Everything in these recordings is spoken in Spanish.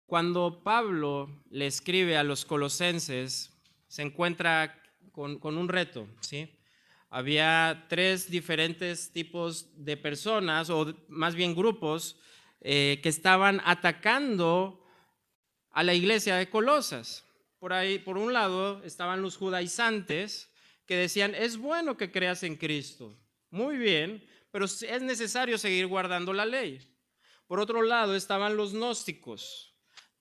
Cuando Pablo le escribe a los colosenses, se encuentra con un reto, ¿sí? Había tres diferentes tipos de personas, o más bien grupos, que estaban atacando a la iglesia de Colosas. Por ahí, por un lado, estaban los judaizantes que decían, es bueno que creas en Cristo, muy bien, pero es necesario seguir guardando la ley. Por otro lado, estaban los gnósticos,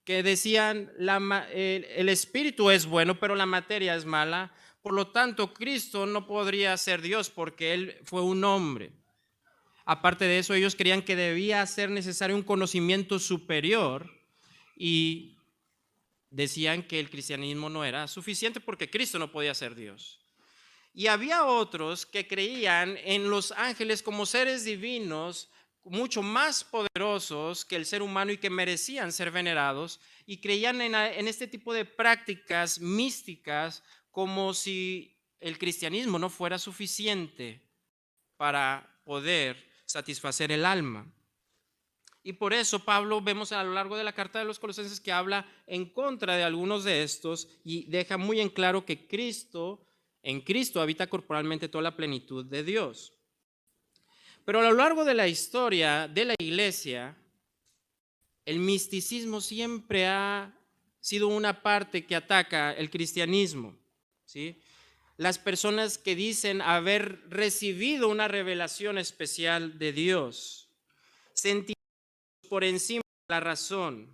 que decían, el espíritu es bueno, pero la materia es mala. Por lo tanto, Cristo no podría ser Dios porque Él fue un hombre. Aparte de eso, ellos creían que debía ser necesario un conocimiento superior y decían que el cristianismo no era suficiente porque Cristo no podía ser Dios. Y había otros que creían en los ángeles como seres divinos mucho más poderosos que el ser humano y que merecían ser venerados, y creían en este tipo de prácticas místicas como si el cristianismo no fuera suficiente para poder satisfacer el alma. Y por eso Pablo vemos a lo largo de la carta de los Colosenses que habla en contra de algunos de estos y deja muy en claro que en Cristo habita corporalmente toda la plenitud de Dios. Pero a lo largo de la historia de la iglesia, el misticismo siempre ha sido una parte que ataca el cristianismo, ¿sí? Las personas que dicen haber recibido una revelación especial de Dios, sentidos por encima de la razón.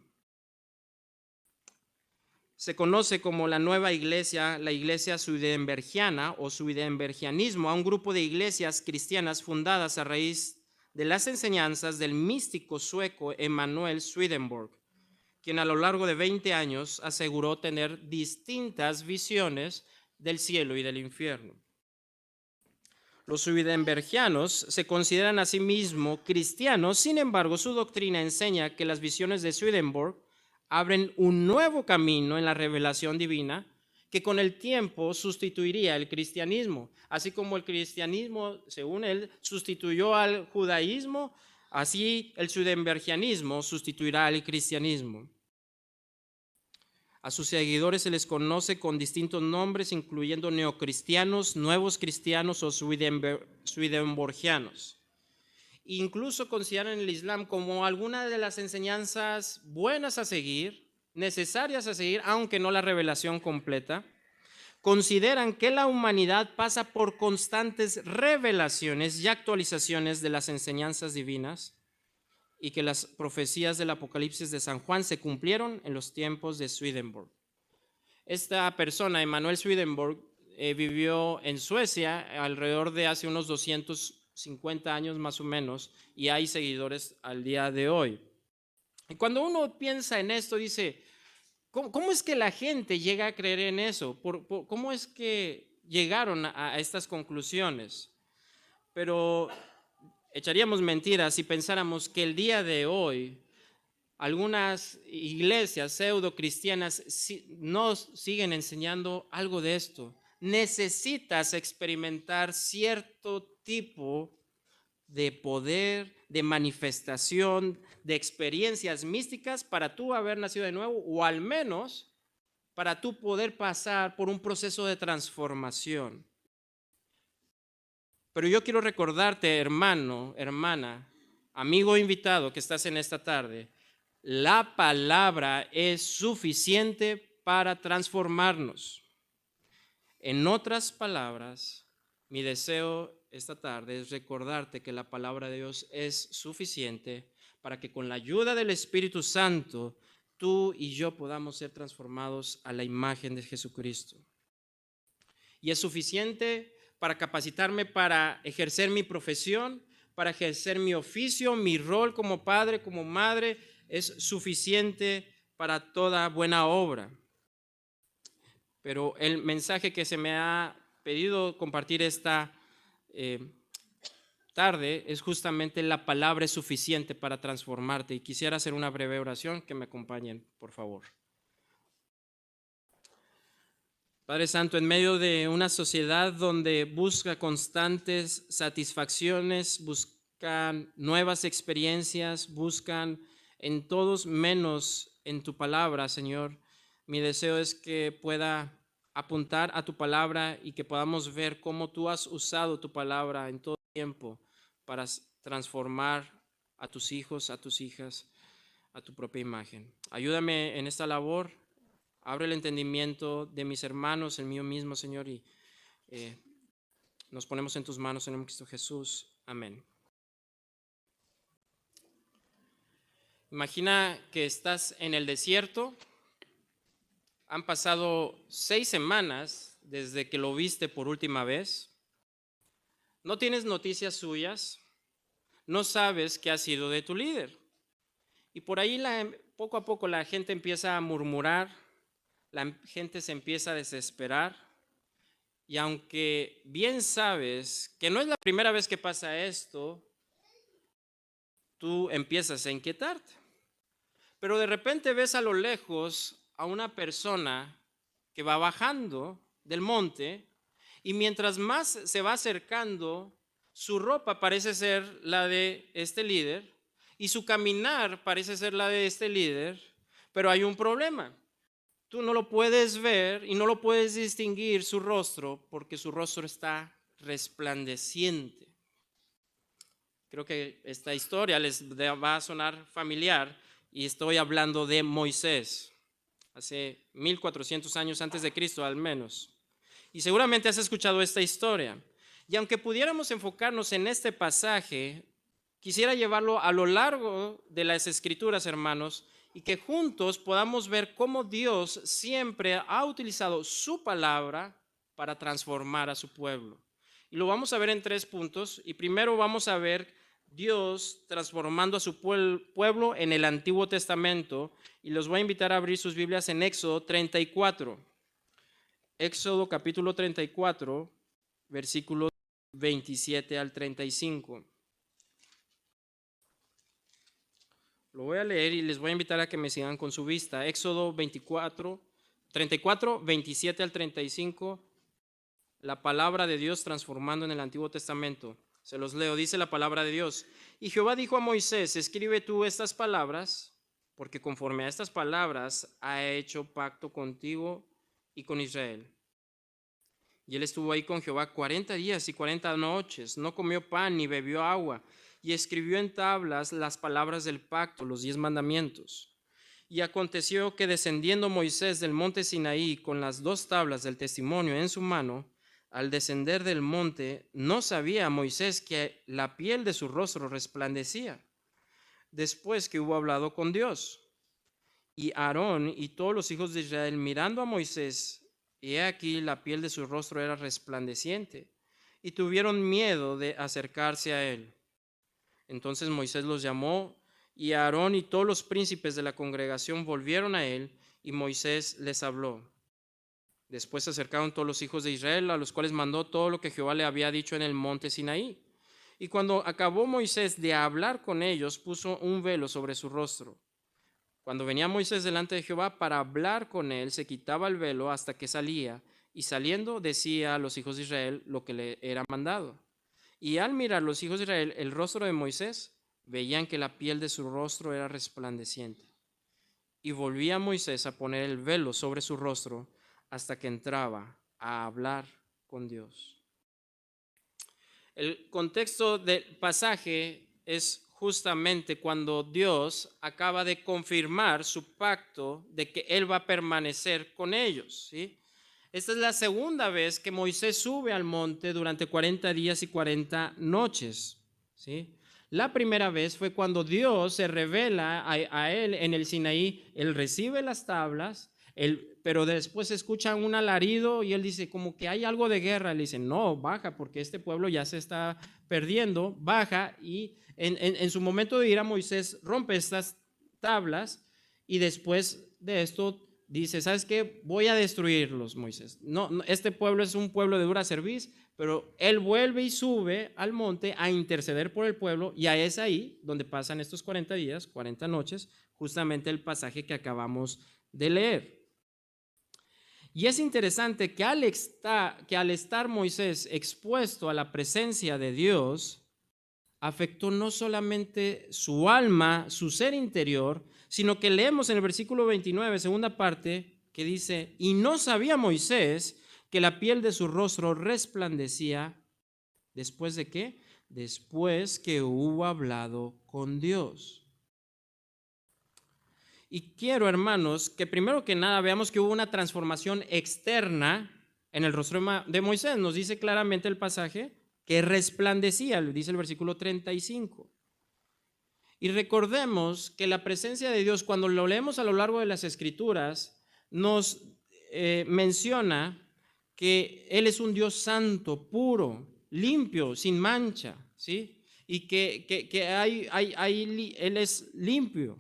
Se conoce como la nueva iglesia, la iglesia swedenbergiana o swedenbergianismo, a un grupo de iglesias cristianas fundadas a raíz de las enseñanzas del místico sueco Emanuel Swedenborg, quien a lo largo de 20 años aseguró tener distintas visiones del cielo y del infierno. Los swedenbergianos se consideran a sí mismos cristianos, sin embargo, su doctrina enseña que las visiones de Swedenborg abren un nuevo camino en la revelación divina que con el tiempo sustituiría el cristianismo. Así como el cristianismo, según él, sustituyó al judaísmo, así el swedenbergianismo sustituirá al cristianismo. A sus seguidores se les conoce con distintos nombres, incluyendo neocristianos, nuevos cristianos o swedenborgianos. Incluso consideran el Islam como alguna de las enseñanzas buenas a seguir, necesarias a seguir, aunque no la revelación completa. Consideran que la humanidad pasa por constantes revelaciones y actualizaciones de las enseñanzas divinas y que las profecías del Apocalipsis de San Juan se cumplieron en los tiempos de Swedenborg. Esta persona, Emanuel Swedenborg, vivió en Suecia alrededor de hace unos 250 años más o menos, y hay seguidores al día de hoy. Y cuando uno piensa en esto, dice, ¿cómo es que la gente llega a creer en eso? ¿Cómo es que llegaron a estas conclusiones? Pero echaríamos mentiras si pensáramos que el día de hoy algunas iglesias pseudo cristianas no siguen enseñando algo de esto. Necesitas experimentar cierto tipo de poder, de manifestación, de experiencias místicas para tú haber nacido de nuevo, o al menos para tú poder pasar por un proceso de transformación. Pero yo quiero recordarte, hermano, hermana, amigo invitado que estás en esta tarde, la palabra es suficiente para transformarnos. En otras palabras, mi deseo esta tarde es recordarte que la palabra de Dios es suficiente para que con la ayuda del Espíritu Santo tú y yo podamos ser transformados a la imagen de Jesucristo. Y es suficiente para capacitarme para ejercer mi profesión, para ejercer mi oficio, mi rol como padre, como madre, es suficiente para toda buena obra. Pero el mensaje que se me ha pedido compartir esta tarde es justamente la palabra es suficiente para transformarte. Y quisiera hacer una breve oración, que me acompañen, por favor. Padre Santo, en medio de una sociedad donde busca constantes satisfacciones, buscan nuevas experiencias, buscan en todos menos en tu palabra, Señor. Mi deseo es que pueda apuntar a tu palabra y que podamos ver cómo tú has usado tu palabra en todo tiempo para transformar a tus hijos, a tus hijas, a tu propia imagen. Ayúdame en esta labor, abre el entendimiento de mis hermanos, el mío mismo, Señor, y nos ponemos en tus manos en el nombre de Cristo Jesús. Amén. Imagina que estás en el desierto. Han pasado 6 semanas desde que lo viste por última vez. No tienes noticias suyas. No sabes qué ha sido de tu líder. Y por ahí poco a poco la gente empieza a murmurar. La gente se empieza a desesperar. Y aunque bien sabes que no es la primera vez que pasa esto, tú empiezas a inquietarte. Pero de repente ves a lo lejos a una persona que va bajando del monte y mientras más se va acercando, su ropa parece ser la de este líder y su caminar parece ser la de este líder, pero hay un problema. Tú no lo puedes ver y no lo puedes distinguir su rostro porque su rostro está resplandeciente. Creo que esta historia les va a sonar familiar y estoy hablando de Moisés. Hace 1400 años antes de Cristo al menos. Y seguramente has escuchado esta historia. Y aunque pudiéramos enfocarnos en este pasaje, quisiera llevarlo a lo largo de las Escrituras, hermanos, y que juntos podamos ver cómo Dios siempre ha utilizado su palabra para transformar a su pueblo. Y lo vamos a ver en 3 puntos. Y primero vamos a ver Dios transformando a su pueblo en el Antiguo Testamento. Y los voy a invitar a abrir sus Biblias en Éxodo 34. Éxodo capítulo 34, versículos 27 al 35. Lo voy a leer y les voy a invitar a que me sigan con su vista. Éxodo 34, 27 al 35. La palabra de Dios transformando en el Antiguo Testamento. Se los leo, dice la palabra de Dios. Y Jehová dijo a Moisés, escribe tú estas palabras, porque conforme a estas palabras ha hecho pacto contigo y con Israel. Y él estuvo ahí con Jehová 40 días y 40 noches, no comió pan ni bebió agua, y escribió en tablas las palabras del pacto, los 10 mandamientos. Y aconteció que descendiendo Moisés del monte Sinaí con las 2 tablas del testimonio en su mano, al descender del monte, no sabía Moisés que la piel de su rostro resplandecía, después que hubo hablado con Dios. Y Aarón y todos los hijos de Israel mirando a Moisés, y he aquí la piel de su rostro era resplandeciente, y tuvieron miedo de acercarse a él. Entonces Moisés los llamó, y Aarón y todos los príncipes de la congregación volvieron a él, y Moisés les habló. Después se acercaron todos los hijos de Israel, a los cuales mandó todo lo que Jehová le había dicho en el monte Sinaí. Y cuando acabó Moisés de hablar con ellos, puso un velo sobre su rostro. Cuando venía Moisés delante de Jehová para hablar con él, se quitaba el velo hasta que salía, y saliendo decía a los hijos de Israel lo que le era mandado. Y al mirar los hijos de Israel el rostro de Moisés, veían que la piel de su rostro era resplandeciente. Y volvía Moisés a poner el velo sobre su rostro hasta que entraba a hablar con Dios. El contexto del pasaje es justamente cuando Dios acaba de confirmar su pacto de que Él va a permanecer con ellos, ¿sí? Esta es la segunda vez que Moisés sube al monte durante 40 días y 40 noches, ¿sí? La primera vez fue cuando Dios se revela a él en el Sinaí. Él recibe las tablas, pero después escucha un alarido y él dice como que hay algo de guerra. Le dice, no, baja porque este pueblo ya se está perdiendo. Baja y en su momento de ir a Moisés rompe estas tablas y después de esto dice, ¿sabes qué? Voy a destruirlos, Moisés. No, este pueblo es un pueblo de dura cerviz, pero él vuelve y sube al monte a interceder por el pueblo y es ahí donde pasan estos 40 días, 40 noches, justamente el pasaje que acabamos de leer. Y es interesante que al estar Moisés expuesto a la presencia de Dios, afectó no solamente su alma, su ser interior, sino que leemos en el versículo 29, segunda parte, que dice, y no sabía Moisés que la piel de su rostro resplandecía. ¿Después de qué? Después que hubo hablado con Dios. Y quiero, hermanos, que primero que nada veamos que hubo una transformación externa en el rostro de Moisés. Nos dice claramente el pasaje que resplandecía, dice el versículo 35. Y recordemos que la presencia de Dios, cuando lo leemos a lo largo de las Escrituras, nos menciona que Él es un Dios santo, puro, limpio, sin mancha, ¿sí? Y que Él es limpio.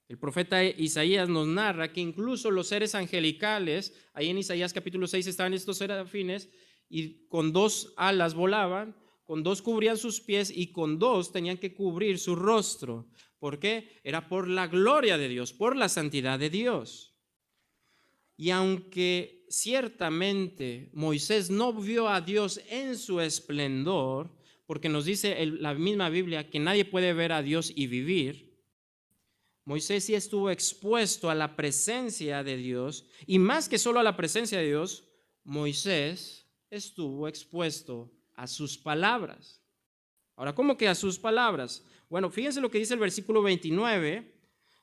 El profeta Isaías nos narra que incluso los seres angelicales, ahí en Isaías capítulo 6 estaban estos serafines y con 2 alas volaban, con 2 cubrían sus pies y con 2 tenían que cubrir su rostro. ¿Por qué? Era por la gloria de Dios, por la santidad de Dios. Y aunque ciertamente Moisés no vio a Dios en su esplendor, porque nos dice la misma Biblia que nadie puede ver a Dios y vivir, Moisés sí estuvo expuesto a la presencia de Dios, y más que solo a la presencia de Dios, Moisés estuvo expuesto a sus palabras. Ahora, ¿cómo que a sus palabras? Bueno, fíjense lo que dice el versículo 29,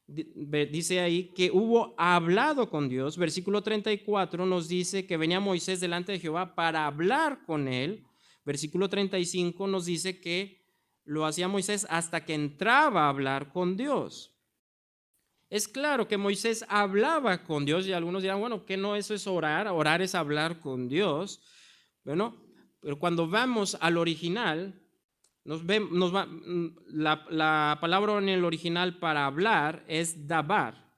dice ahí que hubo hablado con Dios. Versículo 34 nos dice que venía Moisés delante de Jehová para hablar con él. Versículo 35 nos dice que lo hacía Moisés hasta que entraba a hablar con Dios. Es claro que Moisés hablaba con Dios y algunos dirán, bueno, ¿qué no eso es orar? Orar es hablar con Dios. Bueno, pero cuando vamos al original, la palabra en el original para hablar es dabar.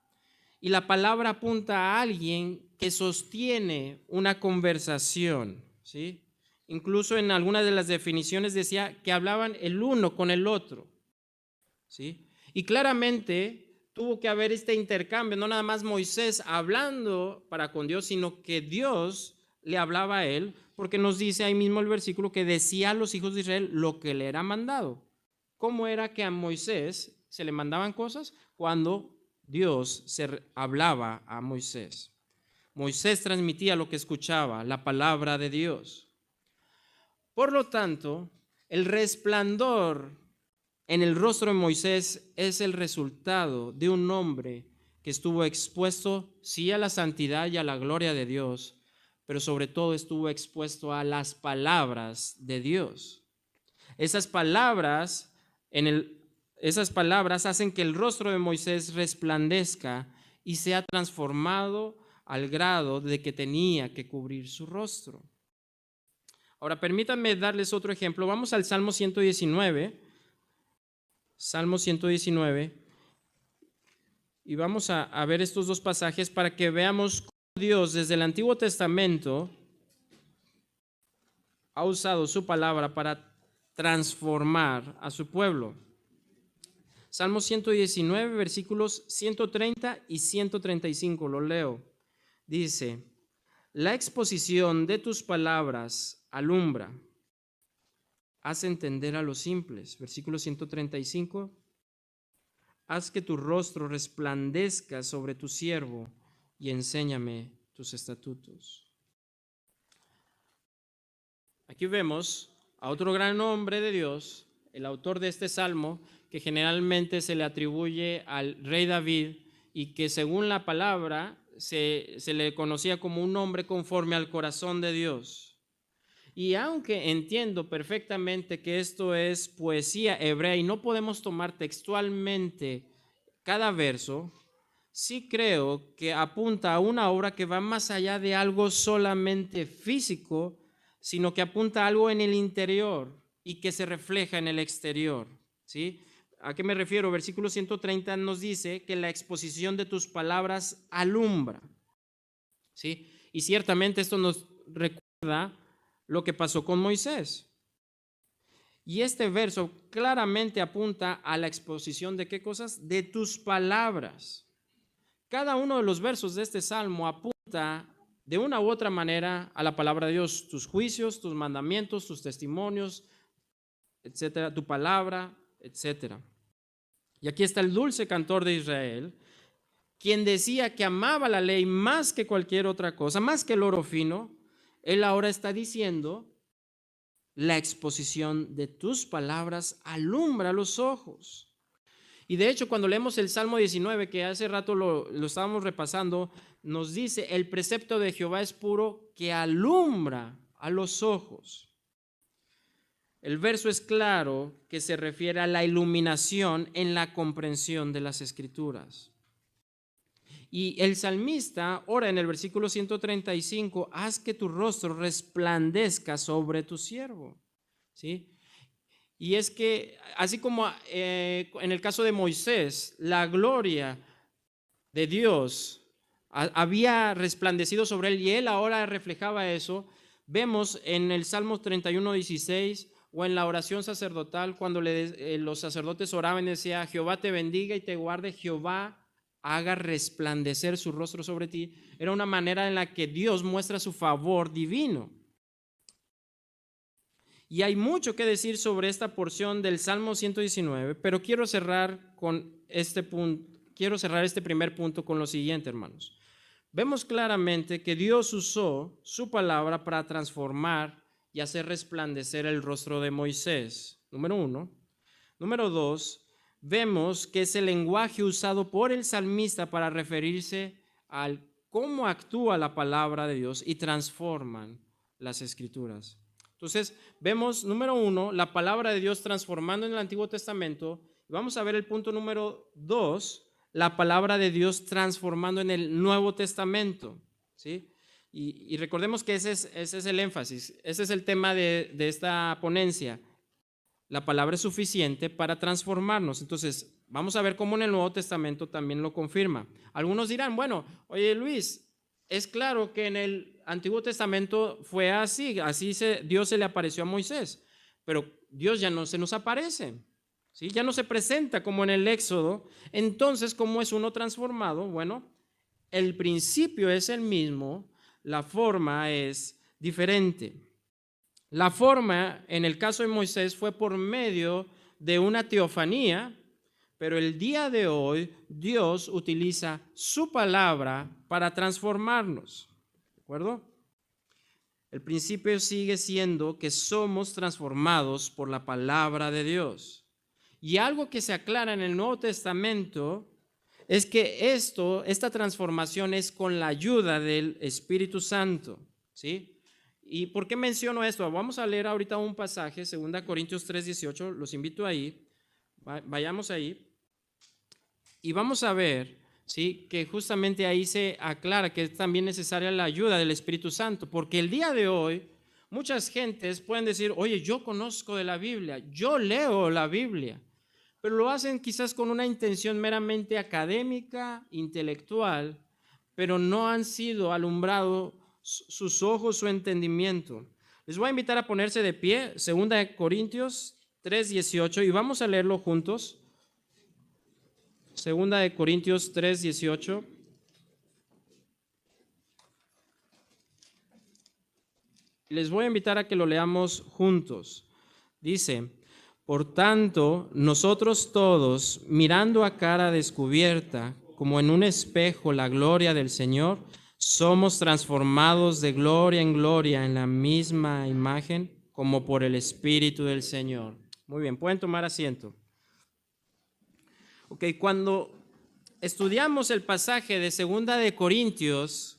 Y la palabra apunta a alguien que sostiene una conversación, ¿sí? Incluso en algunas de las definiciones decía que hablaban el uno con el otro, ¿sí? Y claramente tuvo que haber este intercambio, no nada más Moisés hablando para con Dios, sino que Dios le hablaba a él, porque nos dice ahí mismo el versículo que decía a los hijos de Israel lo que le era mandado. ¿Cómo era que a Moisés se le mandaban cosas? Cuando Dios se hablaba a Moisés. Moisés transmitía lo que escuchaba, la palabra de Dios. Por lo tanto, el resplandor en el rostro de Moisés es el resultado de un hombre que estuvo expuesto, sí, a la santidad y a la gloria de Dios, pero sobre todo estuvo expuesto a las palabras de Dios. Esas palabras hacen que el rostro de Moisés resplandezca y sea transformado al grado de que tenía que cubrir su rostro. Ahora, permítanme darles otro ejemplo. Vamos al Salmo 119. Salmo 119, y vamos a ver estos 2 pasajes para que veamos cómo Dios desde el Antiguo Testamento ha usado su palabra para transformar a su pueblo. Salmo 119, versículos 130 y 135, lo leo. Dice, la exposición de tus palabras alumbra, haz entender a los simples. Versículo 135. Haz que tu rostro resplandezca sobre tu siervo y enséñame tus estatutos. Aquí vemos a otro gran hombre de Dios, el autor de este salmo, que generalmente se le atribuye al rey David y que según la palabra se le conocía como un hombre conforme al corazón de Dios. Y aunque entiendo perfectamente que esto es poesía hebrea y no podemos tomar textualmente cada verso, sí creo que apunta a una obra que va más allá de algo solamente físico, sino que apunta a algo en el interior y que se refleja en el exterior, ¿sí? ¿A qué me refiero? Versículo 130 nos dice que la exposición de tus palabras alumbra, ¿sí? Y ciertamente esto nos recuerda lo que pasó con Moisés. Y este verso claramente apunta a la exposición de ¿qué cosas? De tus palabras. Cada uno de los versos de este salmo apunta de una u otra manera a la palabra de Dios, tus juicios, tus mandamientos, tus testimonios, etcétera, tu palabra, etcétera. Y aquí está el dulce cantor de Israel, quien decía que amaba la ley más que cualquier otra cosa, más que el oro fino. Él ahora está diciendo, la exposición de tus palabras alumbra los ojos. Y de hecho, cuando leemos el Salmo 19, que hace rato lo estábamos repasando, nos dice, el precepto de Jehová es puro, que alumbra a los ojos. El verso es claro que se refiere a la iluminación en la comprensión de las Escrituras. Y el salmista ora en el versículo 135, haz que tu rostro resplandezca sobre tu siervo. ¿Sí? Y es que, así como en el caso de Moisés, la gloria de Dios había resplandecido sobre él y él ahora reflejaba eso, vemos en el Salmo 31:16 o en la oración sacerdotal, cuando los sacerdotes oraban y decía, Jehová te bendiga y te guarde, Jehová haga resplandecer su rostro sobre ti. Era una manera en la que Dios muestra su favor divino. Y hay mucho que decir sobre esta porción del Salmo 119, pero quiero cerrar este primer punto con lo siguiente, hermanos. Vemos claramente que Dios usó su palabra para transformar y hacer resplandecer el rostro de Moisés. Número 1. Número 2. Vemos que es el lenguaje usado por el salmista para referirse al cómo actúa la palabra de Dios y transforman las Escrituras. Entonces, vemos, número 1, la palabra de Dios transformando en el Antiguo Testamento. Vamos a ver el punto número 2, la palabra de Dios transformando en el Nuevo Testamento. ¿Sí? Y recordemos que ese es el énfasis, ese es el tema de esta ponencia. La palabra es suficiente para transformarnos. Entonces, vamos a ver cómo en el Nuevo Testamento también lo confirma. Algunos dirán, bueno, oye Luis, es claro que en el Antiguo Testamento fue así Dios se le apareció a Moisés, pero Dios ya no se nos aparece, ¿sí? Ya no se presenta como en el Éxodo. Entonces, ¿cómo es uno transformado? Bueno, el principio es el mismo, la forma es diferente. La forma, en el caso de Moisés, fue por medio de una teofanía, pero el día de hoy Dios utiliza su palabra para transformarnos. ¿De acuerdo? El principio sigue siendo que somos transformados por la palabra de Dios. Y algo que se aclara en el Nuevo Testamento es que esta transformación es con la ayuda del Espíritu Santo. ¿Sí? ¿Y por qué menciono esto? Vamos a leer ahorita un pasaje, 2 Corintios 3:18, los invito ahí, vayamos ahí, y vamos a ver, ¿sí?, que justamente ahí se aclara que es también necesaria la ayuda del Espíritu Santo, porque el día de hoy muchas gentes pueden decir, oye, yo conozco de la Biblia, yo leo la Biblia, pero lo hacen quizás con una intención meramente académica, intelectual, pero no han sido alumbrados sus ojos, su entendimiento. Les voy a invitar a ponerse de pie, 2 Corintios 3:18, y vamos a leerlo juntos. 2 Corintios 3:18. Les voy a invitar a que lo leamos juntos. Dice, por tanto, nosotros todos, mirando a cara descubierta, como en un espejo la gloria del Señor, somos transformados de gloria en gloria en la misma imagen como por el Espíritu del Señor. Muy bien, pueden tomar asiento. Ok, cuando estudiamos el pasaje de 2 Corintios,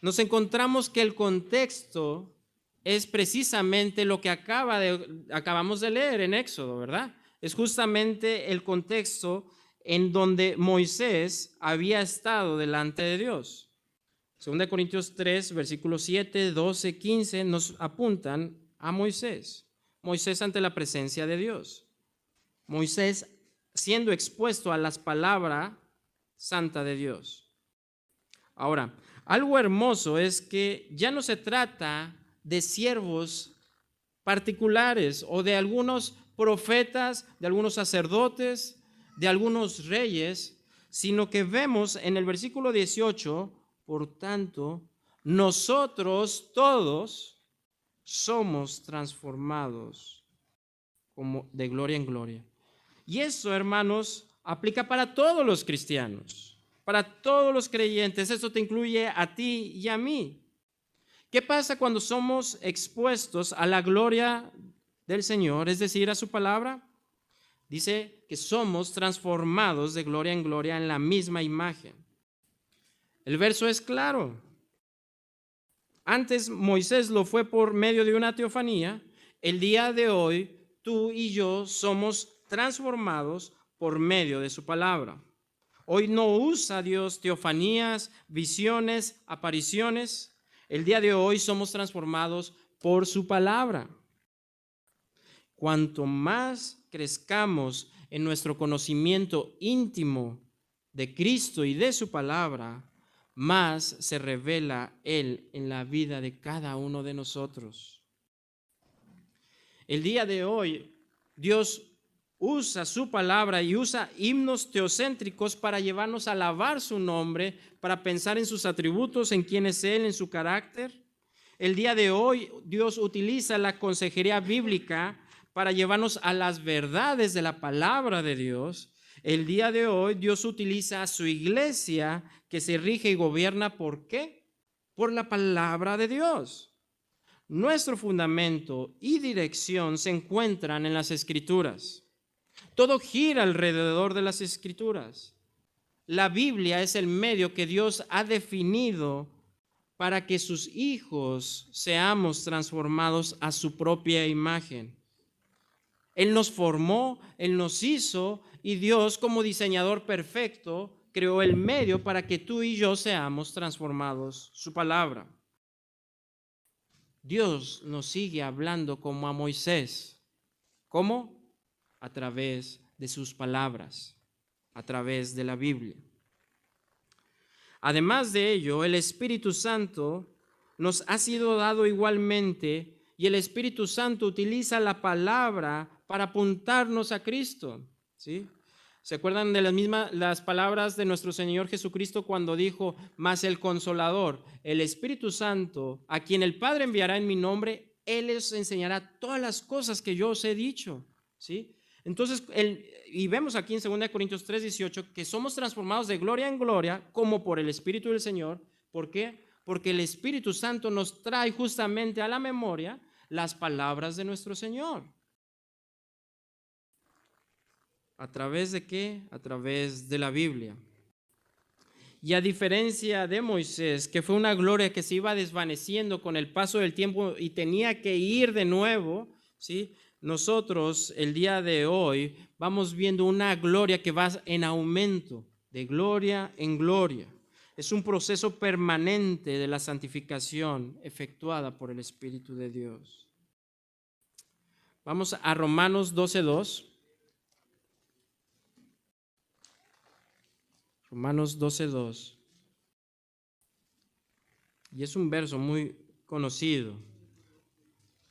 nos encontramos que el contexto es precisamente lo que acabamos de leer en Éxodo, ¿verdad? Es justamente el contexto en donde Moisés había estado delante de Dios. 2 Corintios 3, versículos 7, 12, 15 nos apuntan a Moisés. Moisés ante la presencia de Dios. Moisés siendo expuesto a las palabras santa de Dios. Ahora, algo hermoso es que ya no se trata de siervos particulares o de algunos profetas, de algunos sacerdotes, de algunos reyes, sino que vemos en el versículo 18, por tanto, nosotros todos somos transformados como de gloria en gloria. Y eso, hermanos, aplica para todos los cristianos, para todos los creyentes. Eso te incluye a ti y a mí. ¿Qué pasa cuando somos expuestos a la gloria del Señor, es decir, a su palabra? Dice que somos transformados de gloria en gloria en la misma imagen. El verso es claro. Antes Moisés lo fue por medio de una teofanía. El día de hoy tú y yo somos transformados por medio de su palabra. Hoy no usa Dios teofanías, visiones, apariciones. El día de hoy somos transformados por su palabra. Cuanto más crezcamos en nuestro conocimiento íntimo de Cristo y de su palabra, más se revela Él en la vida de cada uno de nosotros. El día de hoy, Dios usa su palabra y usa himnos teocéntricos para llevarnos a alabar su nombre, para pensar en sus atributos, en quién es Él, en su carácter. El día de hoy, Dios utiliza la consejería bíblica para llevarnos a las verdades de la palabra de Dios. El día de hoy, Dios utiliza a su iglesia que se rige y gobierna, ¿por qué? Por la palabra de Dios. Nuestro fundamento y dirección se encuentran en las Escrituras. Todo gira alrededor de las Escrituras. La Biblia es el medio que Dios ha definido para que sus hijos seamos transformados a su propia imagen. Él nos formó, Él nos hizo, y Dios, como diseñador perfecto, creó el medio para que tú y yo seamos transformados, su palabra. Dios nos sigue hablando como a Moisés. ¿Cómo? A través de sus palabras, a través de la Biblia. Además de ello, el Espíritu Santo nos ha sido dado igualmente, y el Espíritu Santo utiliza la palabra para apuntarnos a Cristo, ¿sí? ¿Se acuerdan de las palabras de nuestro Señor Jesucristo cuando dijo: mas el Consolador, el Espíritu Santo, a quien el Padre enviará en mi nombre, Él les enseñará todas las cosas que yo os he dicho, ¿sí? Entonces, y vemos aquí en 2 Corintios 3:18 que somos transformados de gloria en gloria como por el Espíritu del Señor. ¿Por qué? Porque el Espíritu Santo nos trae justamente a la memoria las palabras de nuestro Señor. ¿A través de qué? A través de la Biblia. Y a diferencia de Moisés, que fue una gloria que se iba desvaneciendo con el paso del tiempo y tenía que ir de nuevo, ¿sí? Nosotros el día de hoy vamos viendo una gloria que va en aumento, de gloria en gloria. Es un proceso permanente de la santificación efectuada por el Espíritu de Dios. Vamos a Romanos 12:2. Romanos 12:2. Y es un verso muy conocido.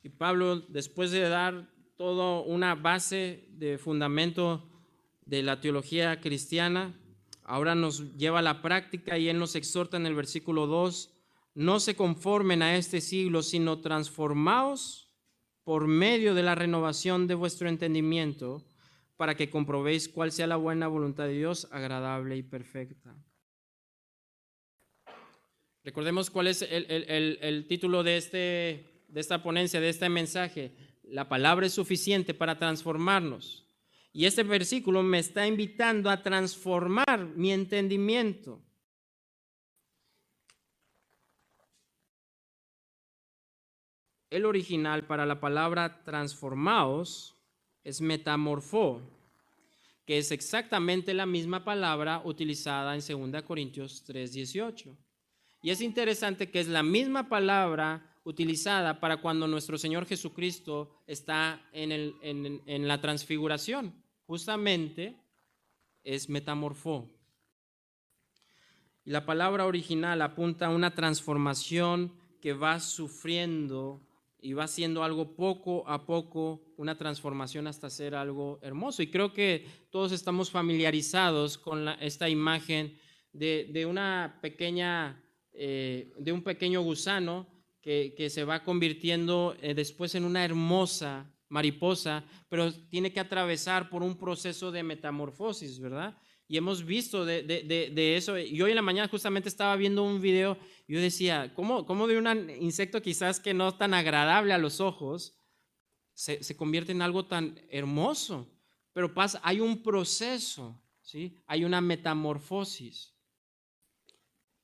Y Pablo, después de dar toda una base de fundamento de la teología cristiana, ahora nos lleva a la práctica y él nos exhorta en el versículo 2: no se conformen a este siglo, sino transformaos por medio de la renovación de vuestro entendimiento, para que comprobéis cuál sea la buena voluntad de Dios, agradable y perfecta. Recordemos cuál es el título de esta ponencia, de este mensaje. La palabra es suficiente para transformarnos. Y este versículo me está invitando a transformar mi entendimiento. El original para la palabra transformaos es metamorfó, que es exactamente la misma palabra utilizada en 2 Corintios 3:18. Y es interesante que es la misma palabra utilizada para cuando nuestro Señor Jesucristo está en la transfiguración. Justamente es metamorfó. Y la palabra original apunta a una transformación que va sufriendo y va siendo algo poco a poco, una transformación hasta ser algo hermoso. Y creo que todos estamos familiarizados con esta imagen de un pequeño gusano que se va convirtiendo después en una hermosa mariposa, pero tiene que atravesar por un proceso de metamorfosis, ¿verdad? Y hemos visto de eso. Y hoy en la mañana justamente estaba viendo un video y yo decía, ¿cómo de un insecto quizás que no tan agradable a los ojos se convierte en algo tan hermoso? Pero hay un proceso, ¿sí? Hay una metamorfosis.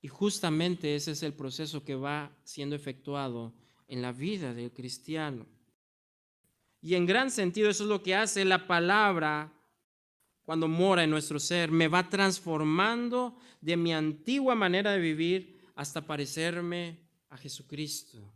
Y justamente ese es el proceso que va siendo efectuado en la vida del cristiano. Y en gran sentido eso es lo que hace la palabra cuando mora en nuestro ser. Me va transformando de mi antigua manera de vivir hasta parecerme a Jesucristo.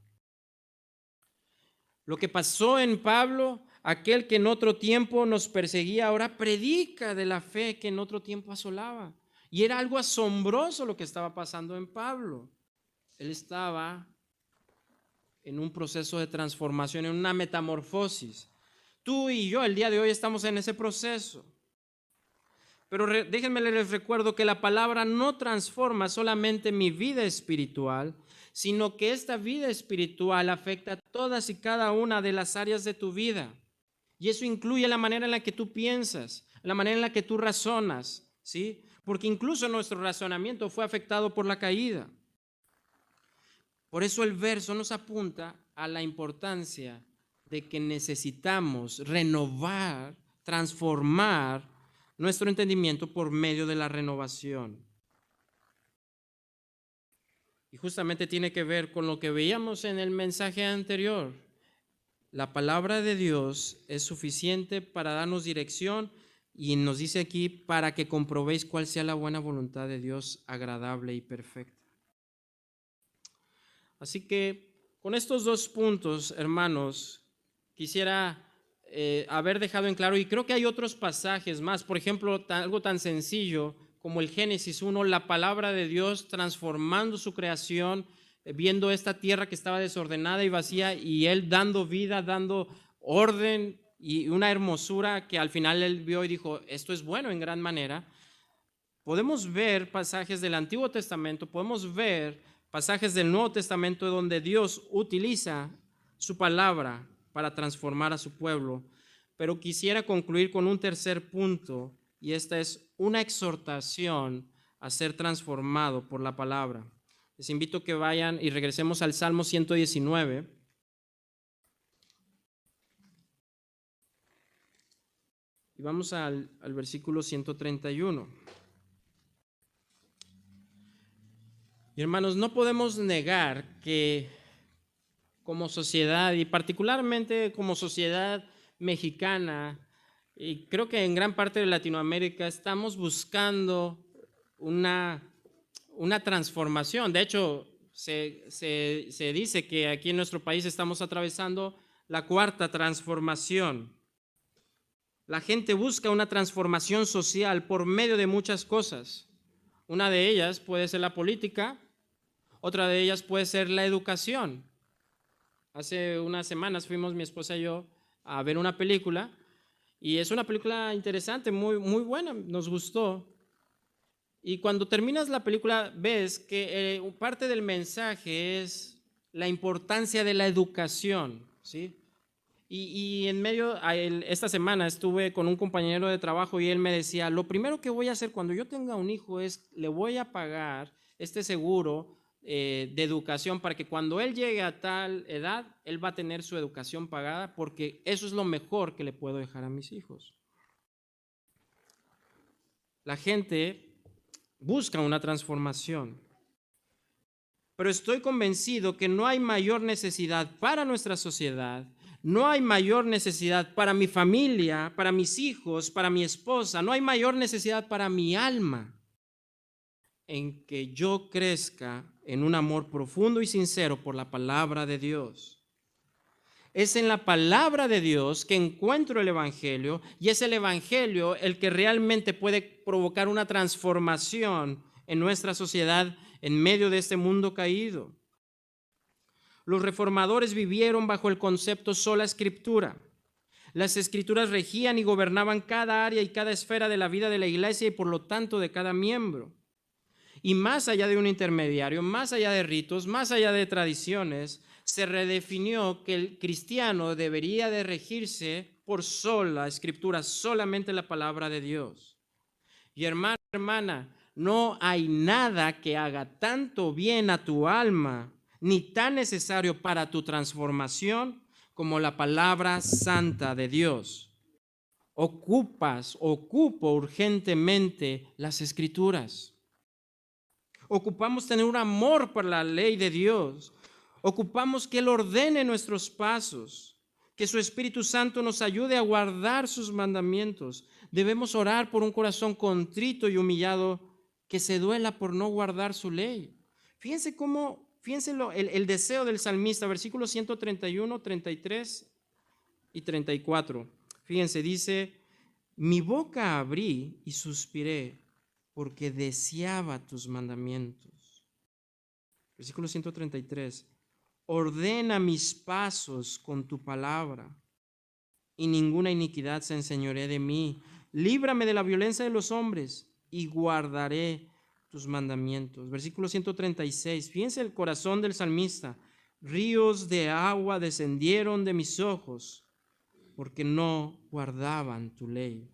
Lo que pasó en Pablo, aquel que en otro tiempo nos perseguía, ahora predica de la fe que en otro tiempo asolaba. Y era algo asombroso lo que estaba pasando en Pablo. Él estaba en un proceso de transformación, en una metamorfosis. Tú y yo el día de hoy estamos en ese proceso. Pero déjenme les recuerdo que la palabra no transforma solamente mi vida espiritual, sino que esta vida espiritual afecta a todas y cada una de las áreas de tu vida. Y eso incluye la manera en la que tú piensas, la manera en la que tú razonas, ¿sí? Porque incluso nuestro razonamiento fue afectado por la caída. Por eso el verso nos apunta a la importancia de que necesitamos renovar, transformar nuestro entendimiento por medio de la renovación. Y justamente tiene que ver con lo que veíamos en el mensaje anterior. La palabra de Dios es suficiente para darnos dirección y nos dice aquí para que comprobéis cuál sea la buena voluntad de Dios, agradable y perfecta. Así que con estos dos puntos, hermanos, quisiera haber dejado en claro, y creo que hay otros pasajes más, por ejemplo, algo tan sencillo como el Génesis 1, la palabra de Dios transformando su creación, viendo esta tierra que estaba desordenada y vacía, y Él dando vida, dando orden y una hermosura que al final Él vio y dijo, esto es bueno en gran manera. Podemos ver pasajes del Antiguo Testamento, podemos ver pasajes del Nuevo Testamento donde Dios utiliza su palabra para transformar a su pueblo, pero quisiera concluir con un tercer punto, y esta es una exhortación a ser transformado por la palabra. Les invito a que vayan y regresemos al Salmo 119. Y vamos al versículo 131. Y hermanos, no podemos negar que como sociedad, y particularmente como sociedad mexicana, y creo que en gran parte de Latinoamérica, estamos buscando una transformación. De hecho, se dice que aquí en nuestro país estamos atravesando la cuarta transformación. La gente busca una transformación social por medio de muchas cosas. Una de ellas puede ser la política, otra de ellas puede ser la educación. Hace unas semanas fuimos mi esposa y yo a ver una película, y es una película interesante, muy, muy buena, nos gustó. Y cuando terminas la película ves que parte del mensaje es la importancia de la educación, ¿sí? Y en medio, esta semana estuve con un compañero de trabajo y él me decía, lo primero que voy a hacer cuando yo tenga un hijo es, le voy a pagar este seguro de educación para que cuando él llegue a tal edad, él va a tener su educación pagada, porque eso es lo mejor que le puedo dejar a mis hijos. La gente busca una transformación, pero estoy convencido que no hay mayor necesidad para nuestra sociedad, no hay mayor necesidad para mi familia, para mis hijos, para mi esposa, no hay mayor necesidad para mi alma en que yo crezca en un amor profundo y sincero por la palabra de Dios. Es en la palabra de Dios que encuentro el Evangelio, y es el Evangelio el que realmente puede provocar una transformación en nuestra sociedad en medio de este mundo caído. Los reformadores vivieron bajo el concepto sola escritura. Las escrituras regían y gobernaban cada área y cada esfera de la vida de la iglesia y por lo tanto de cada miembro. Y más allá de un intermediario, más allá de ritos, más allá de tradiciones, se redefinió que el cristiano debería de regirse por sola escritura, solamente la palabra de Dios. Y hermano, hermana, no hay nada que haga tanto bien a tu alma, ni tan necesario para tu transformación como la palabra santa de Dios. Ocupo urgentemente las escrituras. Ocupamos tener un amor por la ley de Dios. Ocupamos que Él ordene nuestros pasos, que su Espíritu Santo nos ayude a guardar sus mandamientos. Debemos orar por un corazón contrito y humillado que se duela por no guardar su ley. Fíjense el deseo del salmista, versículos 131, 33 y 34. Fíjense, dice: mi boca abrí y suspiré porque deseaba tus mandamientos. Versículo 133. Ordena mis pasos con tu palabra, y ninguna iniquidad se enseñoree de mí. Líbrame de la violencia de los hombres, y guardaré tus mandamientos. Versículo 136. Fíjense el corazón del salmista. Ríos de agua descendieron de mis ojos, porque no guardaban tu ley.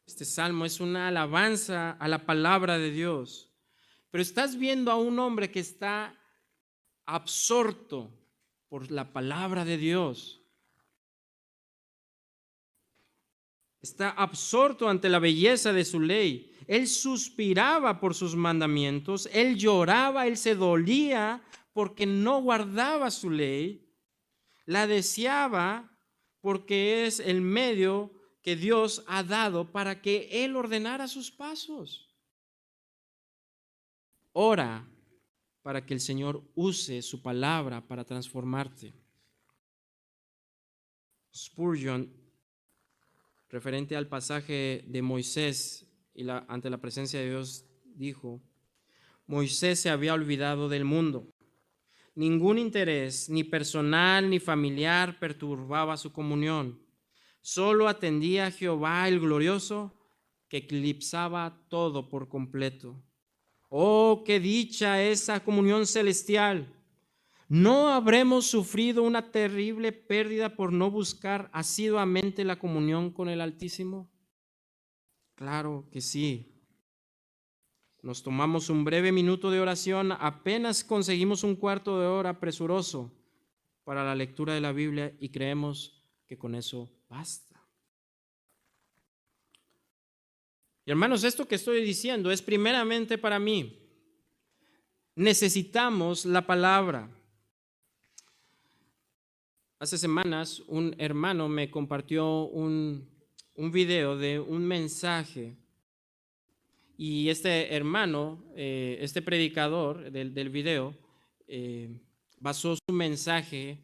Este salmo es una alabanza a la palabra de Dios. Pero estás viendo a un hombre que está absorto por la palabra de Dios. Está absorto ante la belleza de su ley. Él suspiraba por sus mandamientos, él lloraba, él se dolía porque no guardaba su ley. La deseaba porque es el medio que Dios ha dado para que él ordenara sus pasos. Ora para que el Señor use su palabra para transformarte. Spurgeon, referente al pasaje de Moisés ante la presencia de Dios, dijo: Moisés se había olvidado del mundo. Ningún interés, ni personal ni familiar, perturbaba su comunión. Solo atendía a Jehová el glorioso, que eclipsaba todo por completo. Oh, qué dicha esa comunión celestial. ¿No habremos sufrido una terrible pérdida por no buscar asiduamente la comunión con el Altísimo? Claro que sí. Nos tomamos un breve minuto de oración, apenas conseguimos un cuarto de hora presuroso para la lectura de la Biblia y creemos que con eso basta. Y hermanos, esto que estoy diciendo es primeramente para mí. Necesitamos la palabra. Hace semanas un hermano me compartió un video de un mensaje, y este hermano, este predicador del video, basó su mensaje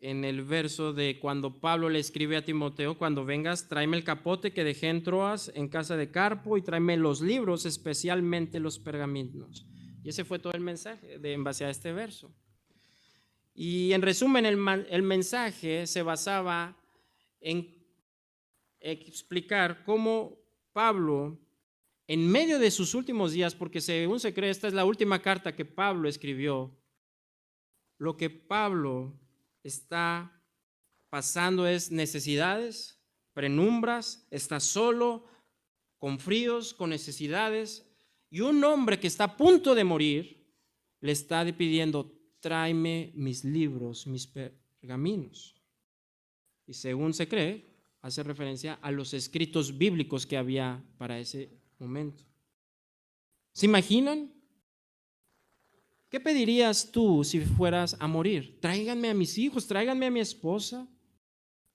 en el verso de cuando Pablo le escribe a Timoteo: cuando vengas, tráeme el capote que dejé en Troas en casa de Carpo, y tráeme los libros, especialmente los pergaminos. Y ese fue todo el mensaje en base a este verso. Y en resumen, el mensaje se basaba en explicar cómo Pablo, en medio de sus últimos días, porque según se cree esta es la última carta que Pablo escribió, lo que Pablo está pasando es necesidades, penumbras, está solo, con fríos, con necesidades, y un hombre que está a punto de morir le está pidiendo: tráeme mis libros, mis pergaminos. Y según se cree, hace referencia a los escritos bíblicos que había para ese momento. ¿Se imaginan? ¿Qué pedirías tú si fueras a morir? Tráiganme a mis hijos, tráiganme a mi esposa.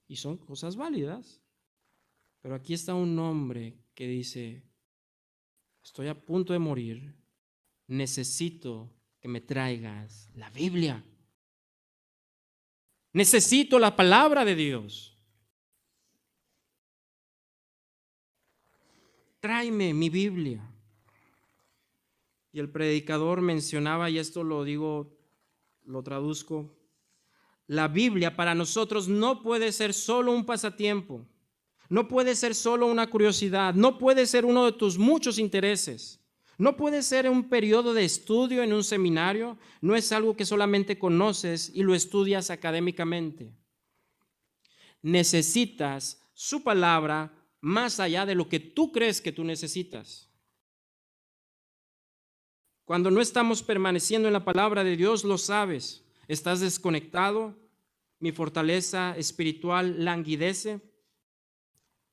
Y son cosas válidas. Pero aquí está un hombre que dice: estoy a punto de morir, necesito que me traigas la Biblia. Necesito la palabra de Dios. Tráeme mi Biblia. Y el predicador mencionaba, y esto lo digo, lo traduzco: la Biblia para nosotros no puede ser solo un pasatiempo, no puede ser solo una curiosidad, no puede ser uno de tus muchos intereses. No puede ser un periodo de estudio en un seminario, no es algo que solamente conoces y lo estudias académicamente. Necesitas su palabra más allá de lo que tú crees que tú necesitas. Cuando no estamos permaneciendo en la palabra de Dios, lo sabes, estás desconectado, mi fortaleza espiritual languidece.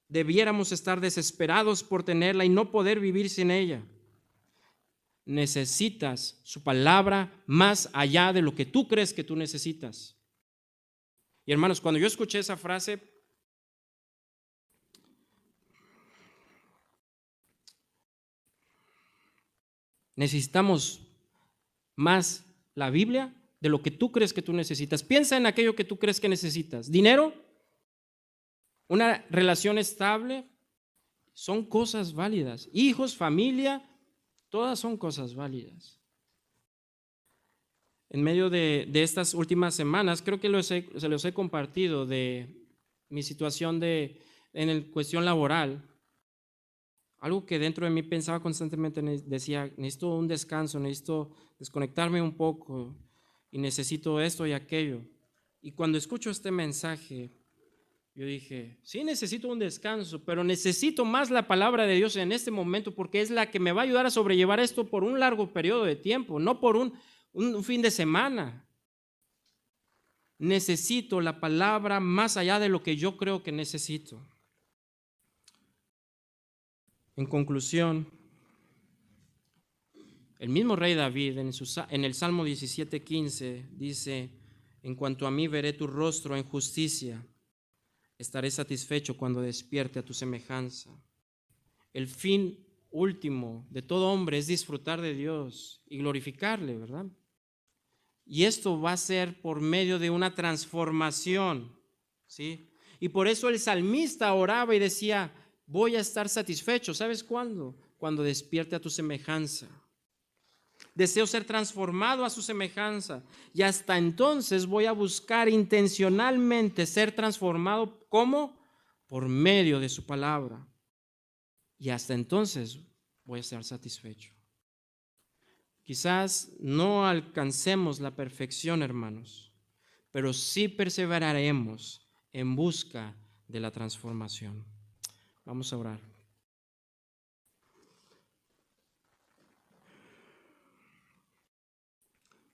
Debiéramos estar desesperados por tenerla y no poder vivir sin ella. Necesitas su palabra más allá de lo que tú crees que tú necesitas. Y hermanos, cuando yo escuché esa frase, necesitamos más la Biblia de lo que tú crees que tú necesitas. Piensa en aquello que tú crees que necesitas. ¿Dinero? ¿Una relación estable? Son cosas válidas. Hijos, familia, todas son cosas válidas. En medio de estas últimas semanas, creo que se los he compartido de mi situación en cuestión laboral. Algo que dentro de mí pensaba constantemente, decía, necesito un descanso, necesito desconectarme un poco y necesito esto y aquello. Y cuando escucho este mensaje, yo dije, sí necesito un descanso, pero necesito más la palabra de Dios en este momento porque es la que me va a ayudar a sobrellevar esto por un largo periodo de tiempo, no por un fin de semana. Necesito la palabra más allá de lo que yo creo que necesito. En conclusión, el mismo rey David en el Salmo 17:15 dice, en cuanto a mí veré tu rostro en justicia, estaré satisfecho cuando despierte a tu semejanza. El fin último de todo hombre es disfrutar de Dios y glorificarle, ¿verdad? Y esto va a ser por medio de una transformación, ¿sí? Y por eso el salmista oraba y decía, voy a estar satisfecho. ¿Sabes cuándo? Cuando despierte a tu semejanza. Deseo ser transformado a su semejanza y hasta entonces voy a buscar intencionalmente ser transformado. ¿Cómo? Por medio de su palabra. Y hasta entonces voy a estar satisfecho. Quizás no alcancemos la perfección, hermanos, pero sí perseveraremos en busca de la transformación. Vamos a orar.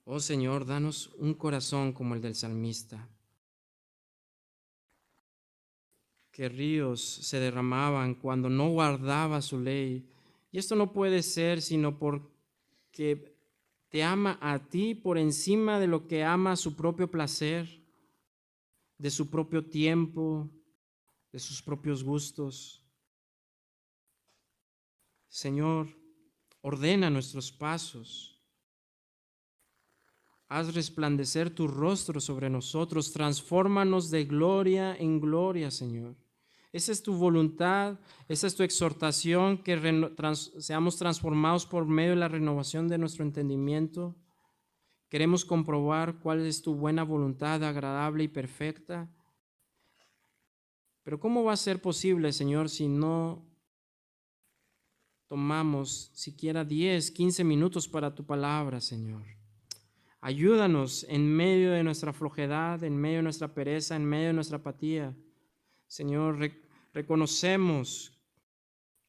Oh Señor, danos un corazón como el del salmista, que ríos se derramaban cuando no guardaba su ley. Y esto no puede ser sino porque te ama a ti por encima de lo que ama su propio placer, de su propio tiempo, de sus propios gustos. Señor, ordena nuestros pasos. Haz resplandecer tu rostro sobre nosotros, transfórmanos de gloria en gloria, Señor. Esa es tu voluntad, esa es tu exhortación, que seamos transformados por medio de la renovación de nuestro entendimiento. Queremos comprobar cuál es tu buena voluntad, agradable y perfecta. Pero ¿cómo va a ser posible, Señor, si no tomamos siquiera 10, 15 minutos para tu palabra, Señor? Ayúdanos en medio de nuestra flojedad, en medio de nuestra pereza, en medio de nuestra apatía. Señor, reconocemos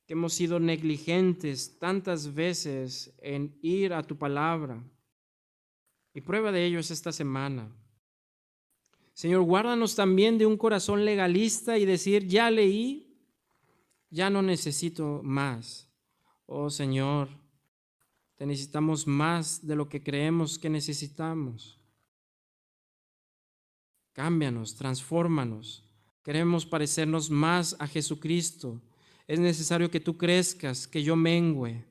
que hemos sido negligentes tantas veces en ir a tu palabra. Y prueba de ello es esta semana. Señor, guárdanos también de un corazón legalista y decir, ya leí, ya no necesito más. Oh Señor, te necesitamos más de lo que creemos que necesitamos. Cámbianos, transfórmanos. Queremos parecernos más a Jesucristo. Es necesario que tú crezcas, que yo mengüe.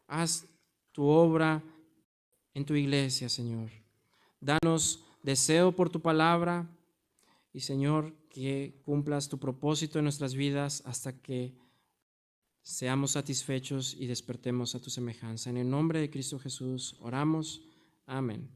Haz tu obra en tu iglesia, Señor. Danos deseo por tu palabra y, Señor, que cumplas tu propósito en nuestras vidas hasta que seamos satisfechos y despertemos a tu semejanza. En el nombre de Cristo Jesús oramos. Amén.